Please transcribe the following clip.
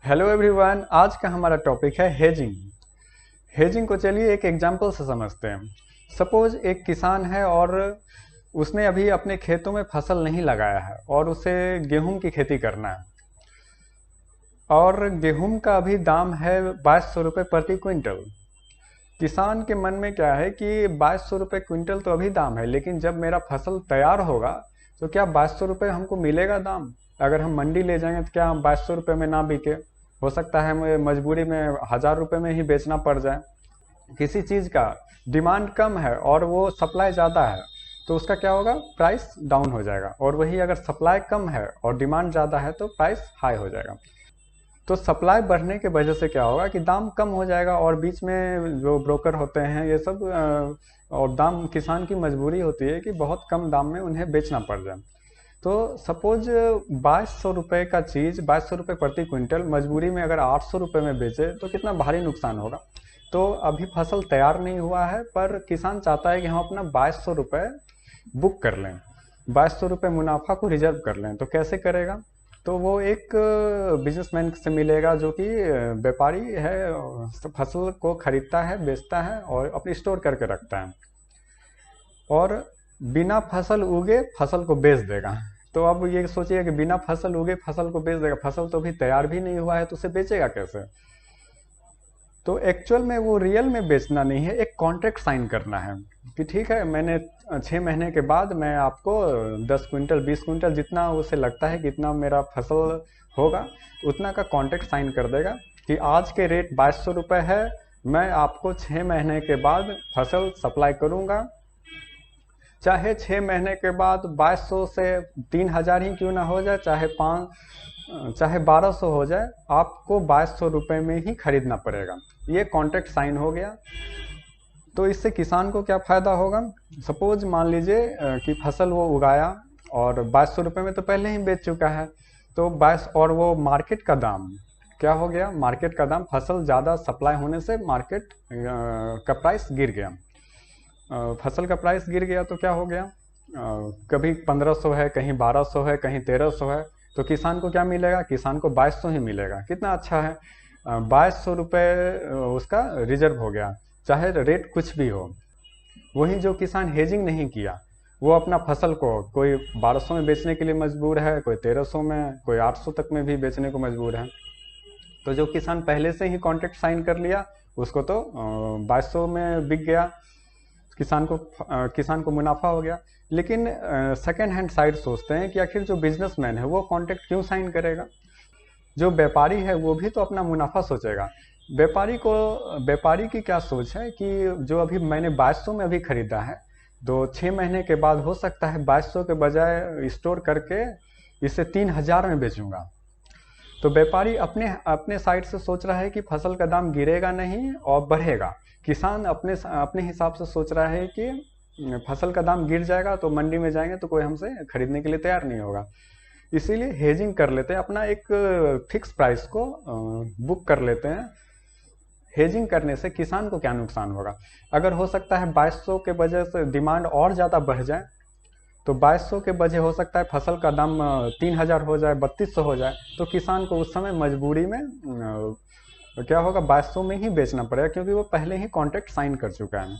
Hello everyone, आज का हमारा टॉपिक है हेजिंग। हेजिंग को चलिए एक एग्जांपल से समझते हैं। सपोज एक किसान है और उसने अभी अपने खेतों में फसल नहीं लगाया है और उसे गेहूं की खेती करना है और गेहूं का अभी दाम है 2200 रुपये प्रति क्विंटल। किसान के मन में क्या है कि 2200 रुपये क्विंटल तो अभी दाम है, लेकिन जब मेरा फसल तैयार होगा तो क्या 2200 रुपये हमको मिलेगा दाम? अगर हम मंडी ले जाएंगे तो क्या 2200 रुपये में ना बिके? हो सकता है हमें मजबूरी में 1000 रुपये में ही बेचना पड़ जाए। किसी चीज़ का डिमांड कम है और वो सप्लाई ज़्यादा है तो उसका क्या होगा, प्राइस डाउन हो जाएगा। और वही अगर सप्लाई कम है और डिमांड ज़्यादा है तो प्राइस हाई हो जाएगा। तो सप्लाई बढ़ने की वजह से क्या होगा कि दाम कम हो जाएगा और बीच में जो ब्रोकर होते हैं ये सब और दाम किसान की मजबूरी होती है कि बहुत कम दाम में उन्हें बेचना पड़ जाए। तो सपोज 2200 रुपये का चीज़ 2200 रुपये प्रति क्विंटल मजबूरी में अगर 800 रुपये में बेचे तो कितना भारी नुकसान होगा। तो अभी फसल तैयार नहीं हुआ है पर किसान चाहता है कि हम अपना 2200 रुपये बुक कर लें, 2200 रुपये मुनाफा को रिजर्व कर लें। तो कैसे करेगा? तो वो एक बिजनेसमैन से मिलेगा जो कि व्यापारी है, फसल को खरीदता है, बेचता है और अपनी स्टोर करके रखता है और बिना फसल उगे फसल को बेच देगा। तो अब ये सोचिए कि बिना फसल उगे फसल को बेच देगा, फसल तो अभी तैयार भी नहीं हुआ है तो उसे बेचेगा कैसे? तो एक्चुअल में वो रियल में बेचना नहीं है, एक कॉन्ट्रैक्ट साइन करना है कि ठीक है मैंने 6 महीने के बाद मैं आपको 10 क्विंटल 20 क्विंटल जितना उसे लगता है कि इतना मेरा फसल होगा उतना का कॉन्ट्रैक्ट साइन कर देगा कि आज के रेट 2200 रुपये है, मैं आपको 6 महीने के बाद फसल सप्लाई करूंगा। चाहे 6 महीने के बाद 2200 से 3000 ही क्यों ना हो जाए, चाहे 1200 हो जाए, आपको 2200 रुपये में ही खरीदना पड़ेगा। ये कॉन्ट्रैक्ट साइन हो गया। तो इससे किसान को क्या फायदा होगा? सपोज मान लीजिए कि फसल वो उगाया और 2200 रुपये में तो पहले ही बेच चुका है। तो 22 और वो मार्केट का दाम क्या हो गया, मार्केट का दाम फसल ज़्यादा सप्लाई होने से मार्केट का प्राइस गिर गया। फसल का प्राइस गिर गया तो क्या हो गया, कभी 1500 है, कहीं 1200 है, कहीं 1300 है। तो किसान को क्या मिलेगा? किसान को 2200 ही मिलेगा। कितना अच्छा है, 2200 रुपये उसका रिजर्व हो गया, चाहे रेट कुछ भी हो। वही जो किसान हेजिंग नहीं किया वो अपना फसल को कोई 1200 में बेचने के लिए मजबूर है, कोई 1300 में, कोई 800 तक में भी बेचने को मजबूर है। तो जो किसान पहले से ही कॉन्ट्रैक्ट साइन कर लिया उसको तो 2200 में बिक गया, किसान को मुनाफा हो गया। लेकिन सेकेंड हैंड साइड सोचते हैं कि आखिर जो बिजनेसमैन है वो कॉन्ट्रैक्ट क्यों साइन करेगा? जो व्यापारी है वो भी तो अपना मुनाफा सोचेगा। व्यापारी की क्या सोच है कि जो अभी मैंने 2200 में अभी खरीदा है तो 6 महीने के बाद हो सकता है 2200 के बजाय स्टोर करके इसे 3000 में बेचूंगा। तो व्यापारी अपने अपने साइड से सोच रहा है कि फसल का दाम गिरेगा नहीं और बढ़ेगा। किसान अपने अपने हिसाब से सोच रहा है कि फसल का दाम गिर जाएगा तो मंडी में जाएंगे तो कोई हमसे खरीदने के लिए तैयार नहीं होगा। इसीलिए हेजिंग कर लेते हैं, अपना एक फिक्स प्राइस को बुक कर लेते हैं। हेजिंग करने से किसान को क्या नुकसान होगा? अगर हो सकता है 2200 के वजह से डिमांड और ज़्यादा बढ़ जाए तो 2200 के बजाय हो सकता है फसल का दाम 3000 हो जाए, 3200 हो जाए। तो किसान को उस समय मजबूरी में क्या होगा, 2200 में ही बेचना पड़ेगा क्योंकि वो पहले ही कॉन्ट्रैक्ट साइन कर चुका है।